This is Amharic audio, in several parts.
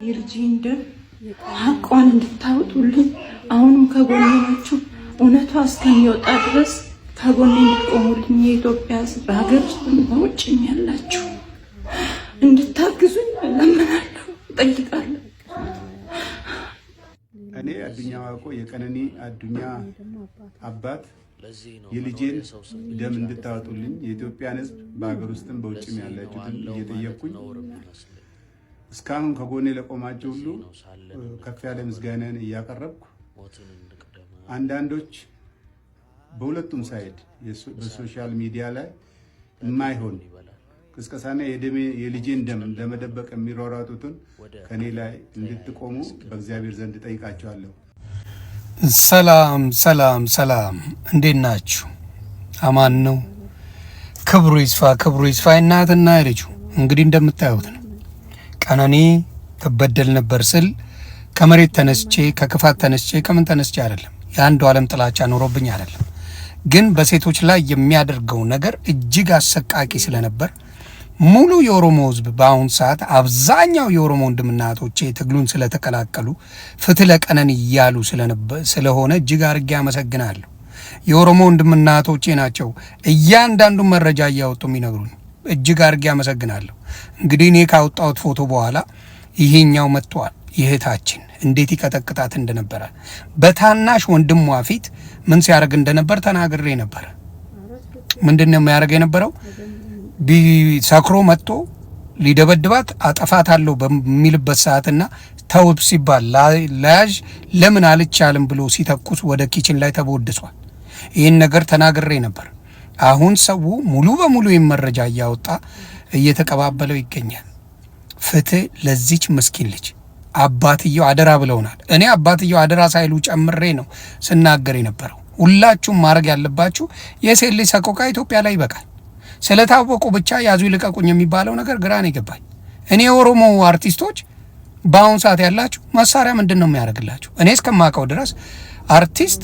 የልጄን ደም ሀቋን እንድታወጡልኝ አሁንም ከጎኔ ናችሁ። እውነቷ እስከሚወጣ ድረስ ከጎኔ እንድትቆሙልኝ የኢትዮጵያ ሕዝብ በሀገር ውስጥም በውጭም ያላችሁ እንድታግዙኝ እለምናለሁ፣ እጠይቃለሁ። እኔ አዱኛ ዋቆ የቀነኒ አዱኛ አባት የልጄን ደም እንድታወጡልኝ የኢትዮጵያን ሕዝብ በሀገር ውስጥም በውጭም ያላችሁትን እየጠየቅኩኝ እስካሁን ከጎኔ ለቆማችሁ ሁሉ ከፍ ያለ ምስጋናን እያቀረብኩ አንዳንዶች በሁለቱም ሳይድ በሶሻል ሚዲያ ላይ የማይሆን ቅስቀሳና የልጄን ደም ለመደበቅ የሚሯሯጡትን ከኔ ላይ እንድትቆሙ በእግዚአብሔር ዘንድ ጠይቃቸዋለሁ። ሰላም ሰላም ሰላም፣ እንዴት ናችሁ? አማን ነው። ክብሩ ይስፋ እናትና ልጁ። እንግዲህ እንደምታዩት ነው። ቀነኒ ትበደል ነበር ስል ከመሬት ተነስቼ ከክፋት ተነስቼ ከምን ተነስቼ አይደለም። የአንዱ ዓለም ጥላቻ ኖሮብኝ አይደለም። ግን በሴቶች ላይ የሚያደርገው ነገር እጅግ አሰቃቂ ስለነበር ሙሉ የኦሮሞ ሕዝብ በአሁን ሰዓት አብዛኛው የኦሮሞ ወንድምና እህቶቼ ትግሉን ስለተቀላቀሉ ፍትህ ለቀነኒ እያሉ ስለሆነ እጅግ አድርጌ አመሰግናለሁ። የኦሮሞ ወንድምና እህቶቼ ናቸው እያንዳንዱ መረጃ እያወጡ የሚነግሩኝ። እጅግ አድርጌ አመሰግናለሁ። እንግዲህ እኔ ካወጣሁት ፎቶ በኋላ ይሄኛው መጥቷል። ይህታችን እንዴት ይቀጠቅጣት እንደነበረ በታናሽ ወንድሟ ፊት ምን ሲያደርግ እንደነበር ተናግሬ ነበር። ምንድነው የሚያደርግ የነበረው? ሰክሮ መጥቶ ሊደበድባት አጠፋታለሁ በሚልበት ሰዓትና ተውብ ሲባል ለያዥ ለምን አልቻልም ብሎ ሲተኩስ ወደ ኪችን ላይ ተቦድሷል። ይህን ነገር ተናግሬ ነበር። አሁን ሰው ሙሉ በሙሉ መረጃ እያወጣ እየተቀባበለው ይገኛል። ፍትህ ለዚች ምስኪን ልጅ። አባትየው አደራ ብለውናል። እኔ አባትየው አደራ ሳይሉ ጨምሬ ነው ስናገር የነበረው። ሁላችሁም ማድረግ ያለባችሁ የሴት ልጅ ሰቆቃ ኢትዮጵያ ላይ ይበቃል። ስለታወቁ ብቻ ያዙ ይልቀቁኝ የሚባለው ነገር ግራ ነው የገባኝ። እኔ የኦሮሞ አርቲስቶች በአሁን ሰዓት ያላችሁ መሳሪያ ምንድን ነው የሚያደርግላችሁ? እኔ እስከማውቀው ድረስ አርቲስት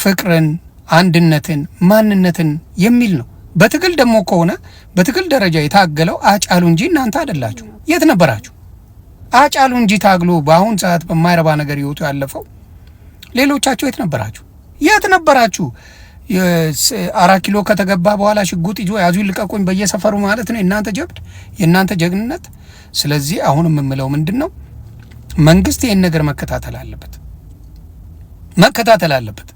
ፍቅርን፣ አንድነትን፣ ማንነትን የሚል ነው። በትግል ደግሞ ከሆነ በትግል ደረጃ የታገለው አጫሉ እንጂ እናንተ አይደላችሁ። የት ነበራችሁ? አጫሉ እንጂ ታግሎ በአሁን ሰዓት በማይረባ ነገር ይወጡ ያለፈው ሌሎቻችሁ የት ነበራችሁ? የት ነበራችሁ? 4 ኪሎ ከተገባ በኋላ ሽጉጥ ይዞ ያዙ ይልቀቁኝ በየሰፈሩ ማለት ነው የእናንተ ጀብድ፣ የእናንተ ጀግንነት። ስለዚህ አሁን የምምለው ምንድነው፣ መንግስት ይሄን ነገር መከታተል አለበት።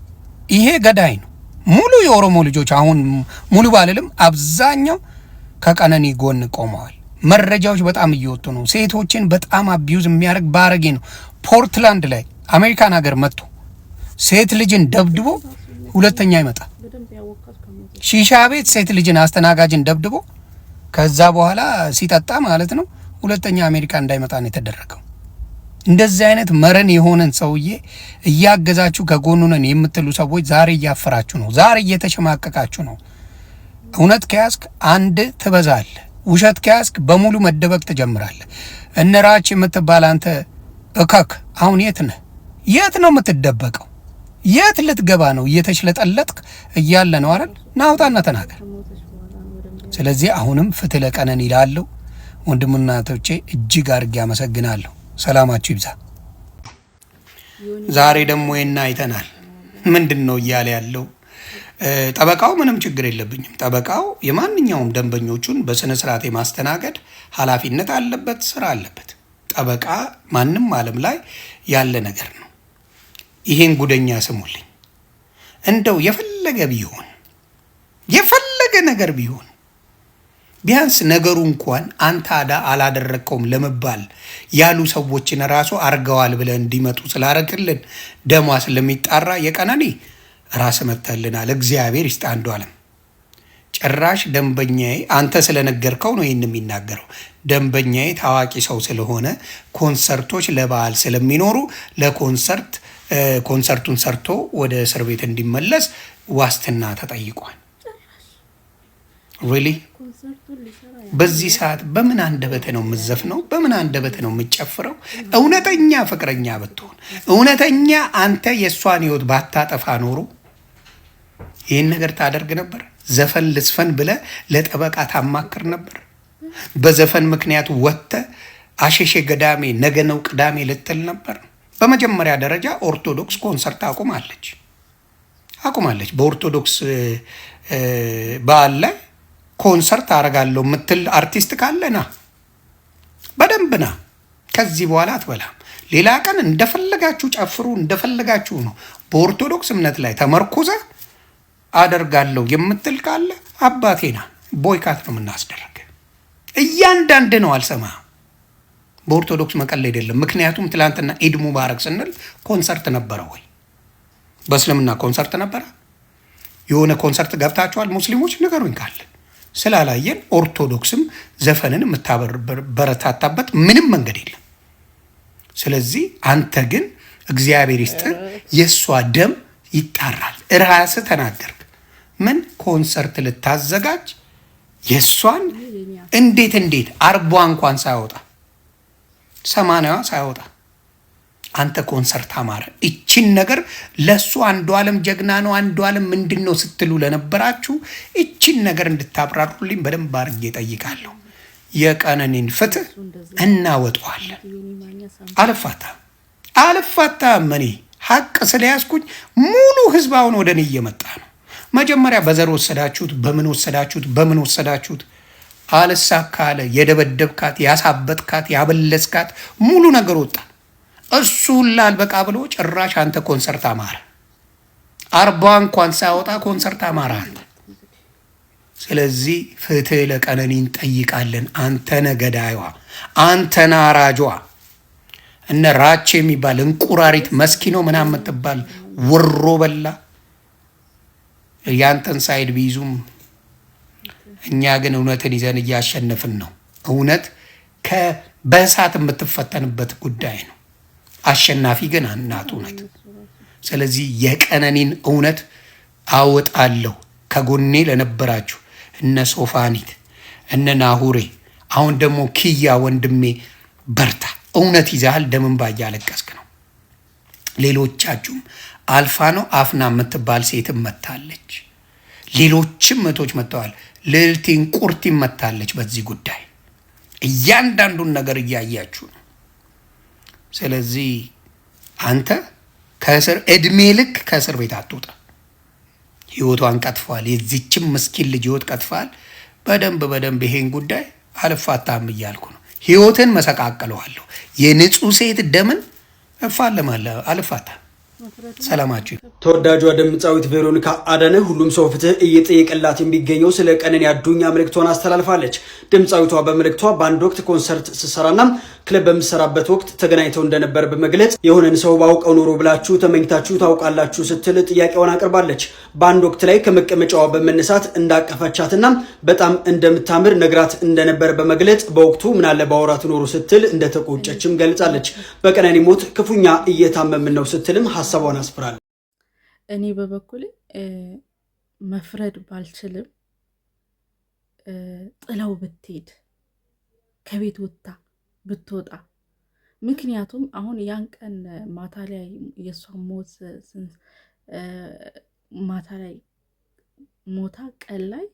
ይሄ ገዳይ ነው። ሙሉ የኦሮሞ ልጆች አሁን ሙሉ ባልልም አብዛኛው ከቀነኒ ጎን ቆመዋል። መረጃዎች በጣም እየወጡ ነው። ሴቶችን በጣም አቢዩዝ የሚያደርግ ባረጌ ነው። ፖርትላንድ ላይ አሜሪካን ሀገር መጥቶ ሴት ልጅን ደብድቦ ሁለተኛ ይመጣል። ሺሻ ቤት ሴት ልጅን አስተናጋጅን ደብድቦ ከዛ በኋላ ሲጠጣ ማለት ነው ሁለተኛ አሜሪካ እንዳይመጣ ነው የተደረገው። እንደዚህ አይነት መረን የሆነን ሰውዬ እያገዛችሁ ከጎኑ ነን የምትሉ ሰዎች ዛሬ እያፈራችሁ ነው። ዛሬ እየተሸማቀቃችሁ ነው። እውነት ከያዝክ አንድ ትበዛለህ። ውሸት ከያዝክ በሙሉ መደበቅ ትጀምራለህ። እነራች የምትባል አንተ እከክ አሁን የት ነህ? የት ነው የምትደበቀው? የት ልትገባ ነው? እየተሽለጠለጥክ እያለ ነው አይደል? ናውጣና ተናገር። ስለዚህ አሁንም ፍትህ ለቀነኒ ይላለው። ወንድምና እህቶቼ እጅግ አድርጌ አመሰግናለሁ። ሰላማችሁ ይብዛ። ዛሬ ደግሞ የና አይተናል። ምንድን ነው እያለ ያለው? ጠበቃው ምንም ችግር የለብኝም። ጠበቃው የማንኛውም ደንበኞቹን በስነ ስርዓት የማስተናገድ ኃላፊነት አለበት፣ ስራ አለበት። ጠበቃ ማንም ዓለም ላይ ያለ ነገር ነው። ይሄን ጉደኛ ስሙልኝ። እንደው የፈለገ ነገር ቢሆን ቢያንስ ነገሩ እንኳን አንተ አላደረከውም ለመባል ያሉ ሰዎችን ራሱ አርገዋል ብለን እንዲመጡ ስላረክልን ደሟ ስለሚጣራ የቀነኒ ራስ መተልናል። እግዚአብሔር ይስጥ አንዱ ዓለም። ጭራሽ ደንበኛዬ አንተ ስለነገርከው ነው ይህን የሚናገረው። ደንበኛዬ ታዋቂ ሰው ስለሆነ ኮንሰርቶች ለበዓል ስለሚኖሩ ኮንሰርቱን ሰርቶ ወደ እስር ቤት እንዲመለስ ዋስትና ተጠይቋል። ሪሊ በዚህ ሰዓት በምን አንደበተ ነው የምዘፍነው? በምን አንደበተ ነው የምጨፍረው? እውነተኛ ፍቅረኛ ብትሆን፣ እውነተኛ አንተ የእሷን ህይወት ባታጠፋ ኖሮ ይህን ነገር ታደርግ ነበር? ዘፈን ልስፈን ብለ ለጠበቃ ታማክር ነበር? በዘፈን ምክንያት ወጥተ አሸሼ ገዳሜ ነገ ነው ቅዳሜ ልትል ነበር። በመጀመሪያ ደረጃ ኦርቶዶክስ ኮንሰርት አቁማለች። በኦርቶዶክስ በዓል ላይ ኮንሰርት አረጋለሁ የምትል አርቲስት ካለና በደንብ ና። ከዚህ በኋላ አትበላም። ሌላ ቀን እንደፈለጋችሁ ጨፍሩ፣ እንደፈለጋችሁ ነው። በኦርቶዶክስ እምነት ላይ ተመርኩዘ አደርጋለሁ የምትል ካለ አባቴና ቦይካት ነው የምናስደረግ። እያንዳንድ ነው አልሰማ። በኦርቶዶክስ መቀለድ የለም። ምክንያቱም ትላንትና ኢድ ሙባረክ ስንል ኮንሰርት ነበረ ወይ? በእስልምና ኮንሰርት ነበረ? የሆነ ኮንሰርት ገብታችኋል ሙስሊሞች? ንገሩኝ ካለ። ስላላየን ኦርቶዶክስም ዘፈንን የምታበረታታበት ምንም መንገድ የለም። ስለዚህ አንተ ግን እግዚአብሔር ይስጥር፣ የእሷ ደም ይጣራል። ራስህ ተናገርክ። ምን ኮንሰርት ልታዘጋጅ የእሷን እንዴት 40 እንኳን ሳይወጣ 80 ሳይወጣ አንተ ኮንሰርት አማረ። እቺን ነገር ለሱ አንዱ ዓለም ጀግና ነው አንዱ ዓለም ምንድን ነው ስትሉ ለነበራችሁ እቺን ነገር እንድታብራሩልኝ በደንብ አድርጌ ጠይቃለሁ። የቀነኒን ፍትህ እናወጣዋለን። አልፋታም። እኔ ሀቅ ስለያዝኩኝ ሙሉ ህዝብ አሁን ወደ እኔ እየመጣ ነው። መጀመሪያ በዘር ወሰዳችሁት፣ በምን ወሰዳችሁት? አልሳካ አለ። የደበደብካት፣ ያሳበጥካት፣ ያበለስካት ሙሉ ነገር ወጣ። እሱ ላልበቃ ብሎ ጭራሽ አንተ ኮንሰርት አማረ። 40 እንኳን ሳይወጣ ኮንሰርት አማረ አንተ። ስለዚህ ፍትህ ለቀነኒ እንጠይቃለን። አንተነ ገዳይዋ፣ አንተነ አራጇ። እነ ራቼ የሚባል እንቁራሪት መስኪኖ ምናምን የምትባል ወሮ በላ ያንተን ሳይድ ቢይዙም እኛ ግን እውነትን ይዘን እያሸነፍን ነው። እውነት በእሳት የምትፈተንበት ጉዳይ ነው። አሸናፊ ግን እናቱ ናት። ስለዚህ የቀነኒን እውነት አወጣለሁ። ከጎኔ ለነበራችሁ እነ ሶፋኒት፣ እነ ናሁሬ፣ አሁን ደግሞ ኪያ ወንድሜ በርታ። እውነት ይዛሃል። ደምን ባያለቀስክ ነው። ሌሎቻችሁም አልፋ ነው አፍና የምትባል ሴትም መታለች። ሌሎችም እህቶች መጥተዋል። ልዕልቲን ቁርቲን መታለች። በዚህ ጉዳይ እያንዳንዱን ነገር እያያችሁ ነው። ስለዚህ አንተ ከእስር እድሜ ልክ ከእስር ቤት አትውጣ። ህይወቷን ቀጥፈዋል። የዚችም ምስኪን ልጅ ህይወት ቀጥፈዋል። በደንብ ይሄን ጉዳይ አልፋታም እያልኩ ነው። ህይወትን መሰቃቅለዋለሁ። የንጹህ ሴት ደምን እፋለማለሁ። አልፋታም። ሰላማችሁ። ተወዳጇ ድምፃዊት ቬሮኒካ አዳነ ሁሉም ሰው ፍትህ እየጠየቀላት የሚገኘው ስለ ቀነኒ አዱኛ መልእክቷን አስተላልፋለች። ድምፃዊቷ በመልእክቷ በአንድ ወቅት ኮንሰርት ስሰራና ክለብ በምሰራበት ወቅት ተገናኝተው እንደነበር በመግለጽ የሆነን ሰው ባውቀው ኖሮ ብላችሁ ተመኝታችሁ ታውቃላችሁ ስትል ጥያቄዋን አቅርባለች። በአንድ ወቅት ላይ ከመቀመጫዋ በመነሳት እንዳቀፈቻትና በጣም እንደምታምር ነግራት እንደነበር በመግለጽ በወቅቱ ምናለ ባወራት ኖሮ ስትል እንደተቆጨችም ገልጻለች። በቀነኒ ሞት ክፉኛ እየታመምን ነው ስትልም ሀሳቧን አስፍራለች። እኔ በበኩሌ መፍረድ ባልችልም ጥለው ብትሄድ ከቤት ወጥታ ብትወጣ፣ ምክንያቱም አሁን ያን ቀን ማታ ላይ የእሷ ሞት ማታ ላይ ሞታ ቀን ላይ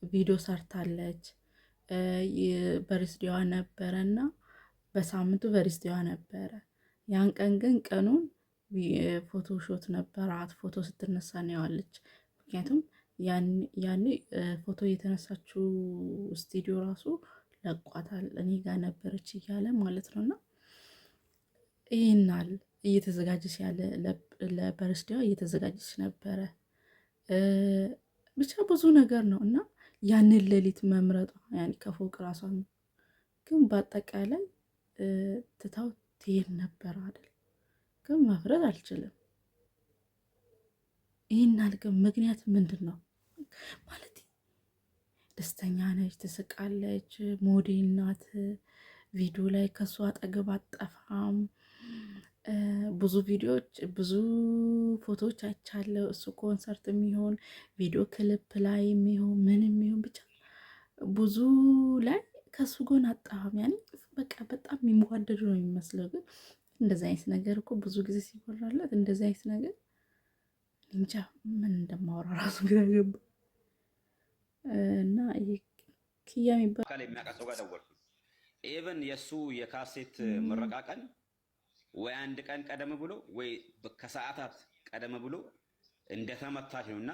ቪዲዮ ሰርታለች። በርዝዴዋ ነበረ እና በሳምንቱ በርዝዴዋ ነበረ። ያን ቀን ግን ቀኑን ፎቶሾት ነበራት። ፎቶ ስትነሳ ነው ያለች። ምክንያቱም ያኔ ፎቶ የተነሳችው ስቱዲዮ ራሱ ለቋታል። እኔ ጋር ነበረች እያለ ማለት ነው። እና ይህናል እየተዘጋጀች ያለ ለበርስዴዋ እየተዘጋጀች ነበረ። ብቻ ብዙ ነገር ነው እና ያንን ሌሊት መምረጧ ያኔ ከፎቅ ራሷን ግን በአጠቃላይ ትታው ትሄድ ነበር አይደል? ግን መፍረድ አልችልም። ይህናል ግን ምክንያት ምንድን ነው ማለት ደስተኛ ነች፣ ትስቃለች፣ ሞዴል ናት። ቪዲዮ ላይ ከሷ አጠገብ አጠፋም። ብዙ ቪዲዮዎች ብዙ ፎቶዎች አይቻለሁ። እሱ ኮንሰርት የሚሆን ቪዲዮ ክሊፕ ላይ የሚሆን ምን የሚሆን ብቻ ብዙ ላይ ከሱ ጎን አጠፋም። ያኔ በቃ በጣም የሚዋደዱ ነው የሚመስለው። ግን እንደዚህ አይነት ነገር እኮ ብዙ ጊዜ ሲወራለት እንደዚህ አይነት ነገር እንጃ ምን እንደማወራ ራሱ ግራ ገባ። እና ኪያ የሚባል የሚያውቃት ሰው ጋር ደወልኩኝ። ኢቭን የሱ የካሴት ምረቃ ቀን ወይ አንድ ቀን ቀደም ብሎ ወይ ከሰዓታት ቀደም ብሎ እንደተመታች ነውና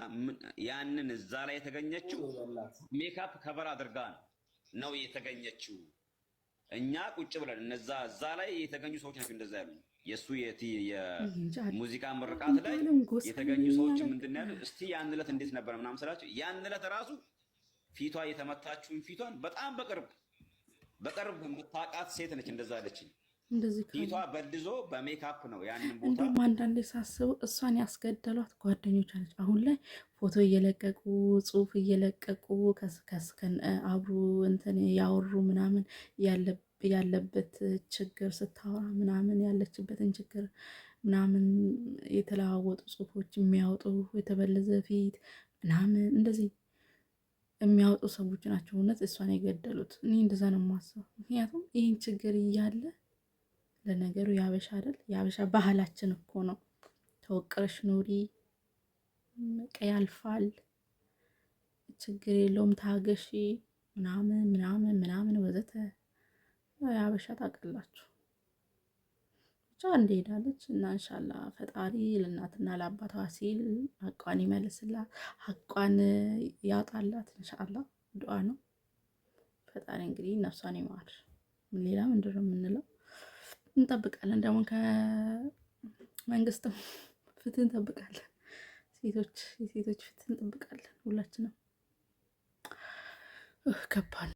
ያንን እዛ ላይ የተገኘችው ሜካፕ ከቨር አድርጋ ነው የተገኘችው። እኛ ቁጭ ብለን እዛ ላይ የተገኙ ሰዎች ናቸው እንደዛ ያሉ። የሱ የሙዚቃ ምርቃት ላይ የተገኙ ሰዎች ምንድን ነው ያሉት? እስቲ ያን ዕለት እንዴት ነበር ምናምን ስላቸው ያን ዕለት ራሱ ፊቷ የተመታችውን ፊቷን በጣም በቅርብ የምታውቃት ሴት ነች እንደዛ አለችኝ። ፊቷ በልዞ በሜካፕ ነው ያንን ቦታ። እንደውም አንዳንዴ ሳስበው እሷን ያስገደሏት ጓደኞች አለች። አሁን ላይ ፎቶ እየለቀቁ ጽሁፍ እየለቀቁ አብሮ እንትን ያወሩ ምናምን ያለበት ችግር ስታወራ ምናምን ያለችበትን ችግር ምናምን የተለዋወጡ ጽሁፎች የሚያወጡ የተበለዘ ፊት ምናምን እንደዚህ የሚያወጡ ሰዎች ናቸው እውነት እሷን የገደሉት። እኔ እንደዛ ነው የማስበው። ምክንያቱም ይህን ችግር እያለ ለነገሩ ያበሻ አይደል? ያበሻ ባህላችን እኮ ነው። ተወቅረሽ ኑሪ፣ ያልፋል፣ ችግር የለውም፣ ታገሺ ምናምን ምናምን ምናምን ወዘተ። ያበሻ ታውቃላችሁ። ብቻ እንደሄዳለች እና እንሻላ ፈጣሪ ለእናትና ለአባቷ ሲል ሀቋን ይመልስላት፣ ሀቋን ያውጣላት። እንሻላ ዱዓ ነው። ፈጣሪ እንግዲህ ነፍሷን ይማር። ሌላ ምንድን ነው የምንለው? እንጠብቃለን ደግሞ ከመንግስትም ፍትህ እንጠብቃለን። የሴቶች ፍትህ እንጠብቃለን። ሁላችንም ከባድ